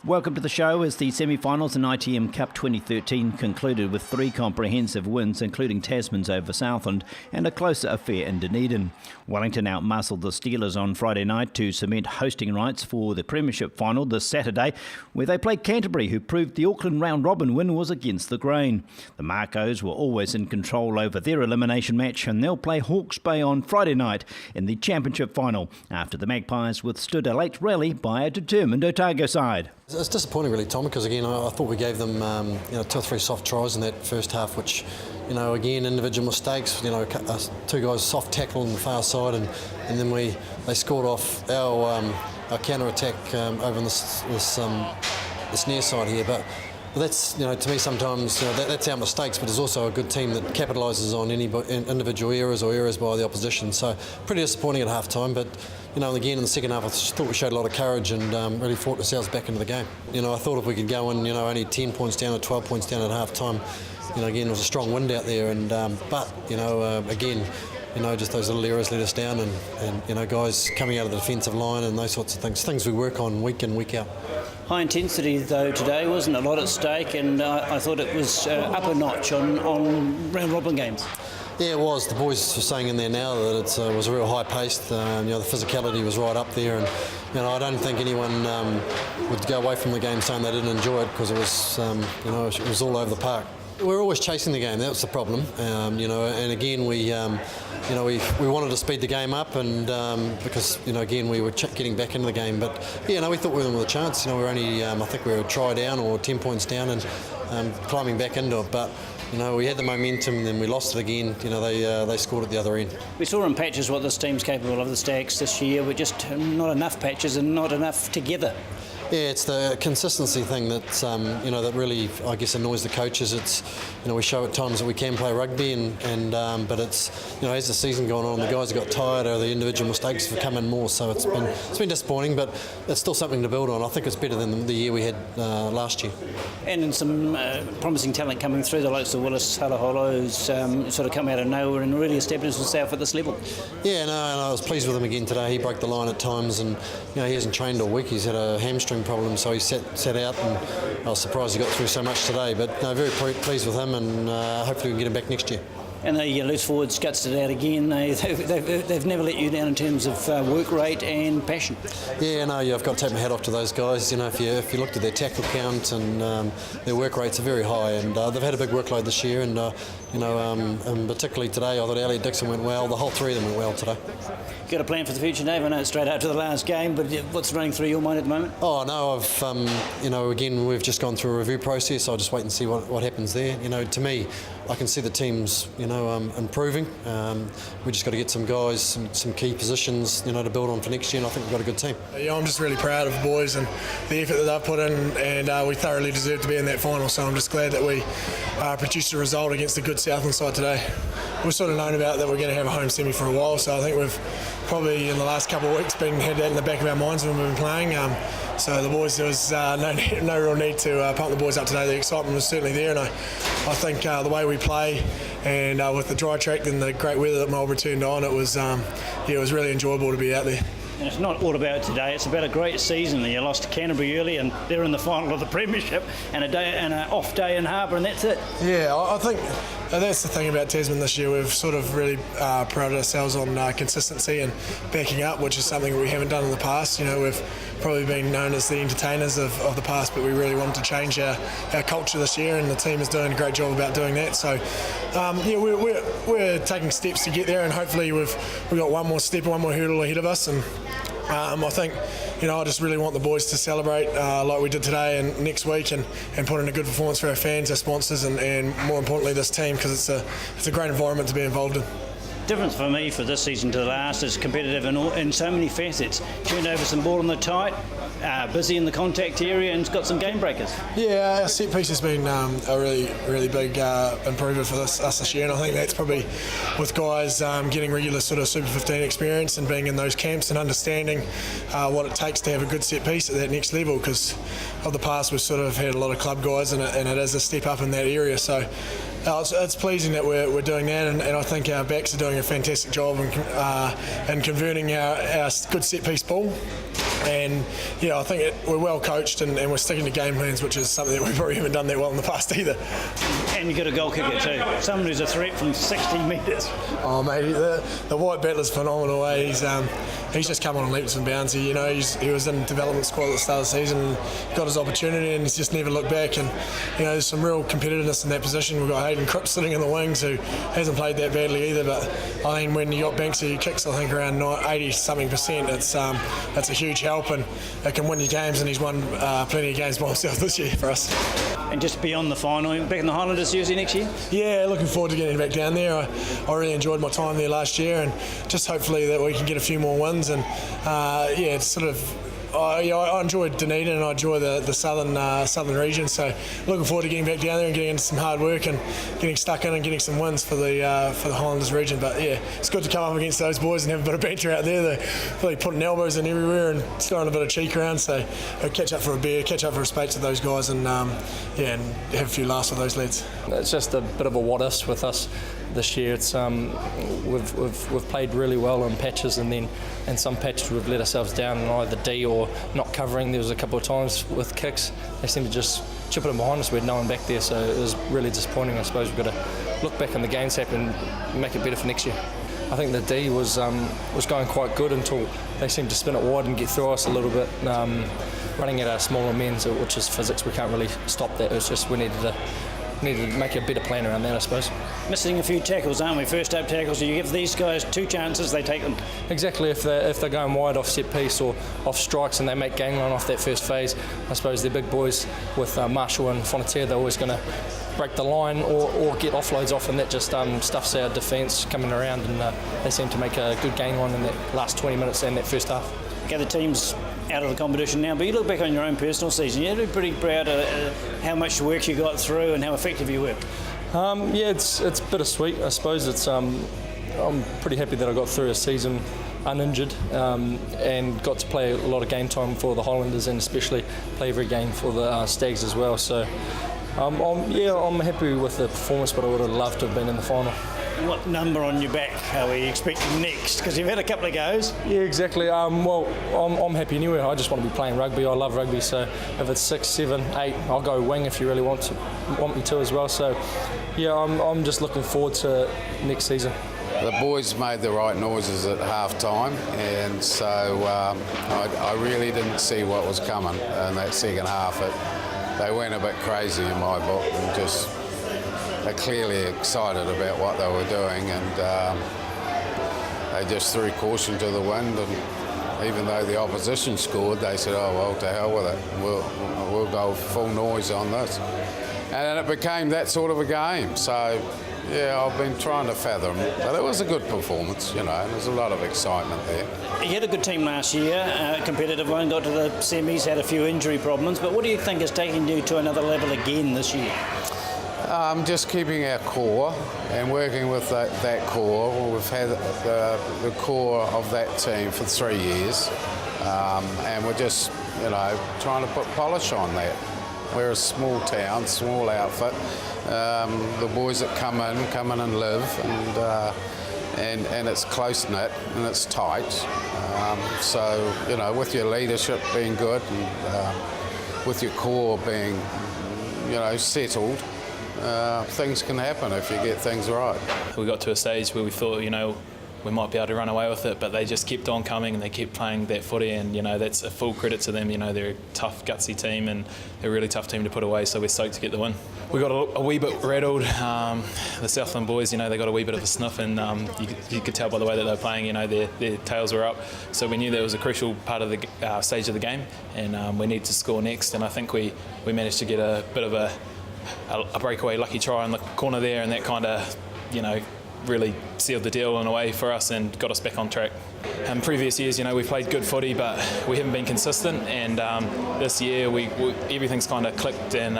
Welcome to the show as the semi-finals in ITM Cup 2013 concluded with 3 comprehensive wins, including Tasman's over Southland and a closer affair in Dunedin. Wellington outmuscled the Steelers on Friday night to cement hosting rights for the Premiership final this Saturday, where they played Canterbury, who proved the Auckland round-robin win was against the grain. The Marcos were always in control over their elimination match, and they'll play Hawke's Bay on Friday night in the Championship final, after the Magpies withstood a late rally by a determined Otago side. It's disappointing really, Tom, because again I thought we gave them 2 or 3 soft tries in that first half, which again individual mistakes, 2 guys soft tackle on the far side, and then they scored off our counter attack over on this near side here, but that's to me sometimes that's our mistakes, but there's also a good team that capitalises on any individual errors or errors by the opposition. So pretty disappointing at half time, but again in the second half I thought we showed a lot of courage and really fought ourselves back into the game. I thought if we could go in only 10 points down or 12 points down at half time, again it was a strong wind out there, and but again just those little errors let us down, and guys coming out of the defensive line and those sorts of things we work on week in, week out. High intensity though today, wasn't a lot at stake, and I thought it was up a notch on round robin games. Yeah, it was. The boys were saying in there now that it was a real high paced. The physicality was right up there, and I don't think anyone would go away from the game saying they didn't enjoy it, because it was it was all over the park. We're always chasing the game. That was the problem, and again we wanted to speed the game up, and because again we were getting back into the game, but we thought we were with a chance. We were only I think we were a try down or 10 points down, and climbing back into it, but we had the momentum, and then we lost it again. They scored at the other end. We saw in patches what this team's capable of, the Stags this year. We're just not enough patches and not enough together. Yeah, it's the consistency thing that's that really, I guess, annoys the coaches. It's we show at times that we can play rugby, and but it's as the season gone on, the guys have got tired, or the individual mistakes have come in more. So it's been disappointing, but it's still something to build on. I think it's better than the year we had last year. And some promising talent coming through, the likes of Willis Halaholo, who's sort of come out of nowhere and really established himself at this level. Yeah, and I was pleased with him again today. He broke the line at times, and he hasn't trained all week. He's had a hamstring problem, so he sat out, and I was surprised he got through so much today, but very pleased with him, and hopefully we can get him back next year. And the loose forwards gutsed it out again. They've never let you down in terms of work rate and passion. Yeah, I've got to take my hat off to those guys. If you looked at their tackle count, and their work rates are very high, and they've had a big workload this year, and and particularly today I thought Elliot Dixon went well. The whole 3 of them went well today. Got a plan for the future, Dave? I know it's straight out to the last game, but what's running through your mind at the moment? Oh no, I've again we've just gone through a review process. I'll just wait and see what happens there. To me, I can see the team's improving. We just got to get some guys, some key positions, to build on for next year, and I think we've got a good team. Yeah, I'm just really proud of the boys and the effort that they've put in, and we thoroughly deserve to be in that final. So I'm just glad that we produced a result against a good Southland side today. We've sort of known about that we're going to have a home semi for a while, so I think we've probably in the last couple of weeks had that in the back of our minds when we've been playing. So the boys, there was no real need to pump the boys up today. The excitement was certainly there, and I think the way we play, and with the dry track and the great weather that Marlborough turned on, it was really enjoyable to be out there. And it's not all about today, it's about a great season. You lost to Canterbury early, and they're in the final of the Premiership, and an off day in Harbour, and that's it. Yeah, I think that's the thing about Tasman this year. We've sort of really prided ourselves on consistency and backing up, which is something we haven't done in the past. We've probably been known as the entertainers of the past, but we really wanted to change our culture this year, and the team is doing a great job about doing that. So we're taking steps to get there, and hopefully we've got one more step, one more hurdle ahead of us, and I think I just really want the boys to celebrate like we did today and next week, and put in a good performance for our fans, our sponsors, and more importantly this team, because it's a great environment to be involved in. Difference for me for this season to the last is competitive in so many facets. Turned over some ball in the tight, busy in the contact area, and got some game breakers. Yeah, our set piece has been a really big improvement for us this year, and I think that's probably with guys getting regular sort of Super 15 experience and being in those camps and understanding what it takes to have a good set piece at that next level, because of the past we've sort of had a lot of club guys, and it is a step up in that area. So It's pleasing that we're doing that, and I think our backs are doing a fantastic job in converting our good set-piece ball. And yeah, I think we're well coached and we're sticking to game plans, which is something that we probably haven't done that well in the past either. And you've got a goal kicker too, someone who's a threat from 60 metres. Oh mate, the white battler's phenomenal. He's just come on and leaps and bounds. He was in development squad at the start of the season, and got his opportunity, and he's just never looked back. And there's some real competitiveness in that position. We've got Hayden Cripps sitting in the wings, who hasn't played that badly either. But I think when you got Banksy who kicks, I think around 80-something%, it's a huge help, and it can win you games. And he's won plenty of games by himself this year for us. And just beyond the final, back in the Highlanders jersey next year? Yeah, looking forward to getting back down there. I really enjoyed my time there last year, and just hopefully that we can get a few more wins. And it's sort of. I enjoyed Dunedin and I enjoy the southern region, so looking forward to getting back down there and getting into some hard work and getting stuck in and getting some wins for the Highlanders region. But yeah, it's good to come up against those boys and have a bit of banter out there. They're really putting elbows in everywhere and throwing a bit of cheek around, so I'll catch up for a beer, catch up for a spate to those guys, and and have a few laughs with those lads. It's just a bit of a what-if with us this year. It's we've played really well in patches, and then in some patches we've let ourselves down in either D or not covering. There was a couple of times with kicks they seemed to just chip it in behind us. We had no one back there, so it was really disappointing. I suppose we've got to look back on the games happen and make it better for next year. I think the D was going quite good until they seemed to spin it wide and get through us a little bit. Running at our smaller men, which is physics, we can't really stop that. It's just we needed to make a better plan around that, I suppose. Missing a few tackles, aren't we? First up tackles. You give these guys 2 chances, they take them. Exactly. If they're going wide off set piece or off strikes and they make gangline off that first phase, I suppose they're big boys with Marshall and Fonatere. They're always going to break the line or get offloads off, and that just stuffs our defence coming around, and they seem to make a good gangline in that last 20 minutes and that first half. Okay, the team's out of the competition now, but you look back on your own personal season, you're pretty proud of how much work you got through and how effective you were. Yeah, it's bittersweet. I suppose it's I'm pretty happy that I got through a season uninjured and got to play a lot of game time for the Highlanders, and especially play every game for the Stags as well. So I'm happy with the performance, but I would have loved to have been in the final. What number on your back are we expecting next? Because you've had a couple of goes. Yeah, exactly. Well, I'm happy anyway. I just want to be playing rugby. I love rugby. So if it's 6, 7, 8, I'll go wing if you really want me to as well. So yeah, I'm just looking forward to next season. The boys made the right noises at half time, and so I really didn't see what was coming in that second half. They went a bit crazy in my book, and just they're clearly excited about what they were doing, and they just threw caution to the wind. And even though the opposition scored, they said, "Oh well, to hell with it. We'll go full noise on this." And then it became that sort of a game. So yeah, I've been trying to fathom, but it was a good performance. There's a lot of excitement there. You had a good team last year, competitive one, got to the semis, had a few injury problems, but what do you think is taking you to another level again this year? Just keeping our core and working with that core. Well, we've had the core of that team for 3 years, and we're just trying to put polish on that. We're a small town, small outfit. The boys that come in and live, and it's close knit and it's tight. So with your leadership being good and with your core being settled, things can happen if you get things right. We got to a stage where we thought, we might be able to run away with it, but they just kept on coming and they kept playing that footy, and that's a full credit to them. They're a tough, gutsy team, and they're a really tough team to put away, so we're stoked to get the win. We got a wee bit rattled. The Southland boys, they got a wee bit of a sniff, and you could tell by the way that they were playing, their tails were up, so we knew that it was a crucial part of the stage of the game, and we needed to score next, and I think we managed to get a bit of a breakaway lucky try in the corner there, and that kind of, really sealed the deal in a way for us and got us back on track. In previous years, we've played good footy, but we haven't been consistent, and this year everything's kind of clicked, and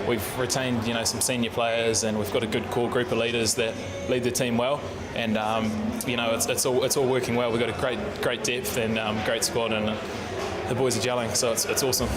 we've retained some senior players, and we've got a good core group of leaders that lead the team well, and it's all working well. We've got a great depth and great squad, and the boys are gelling, so it's awesome.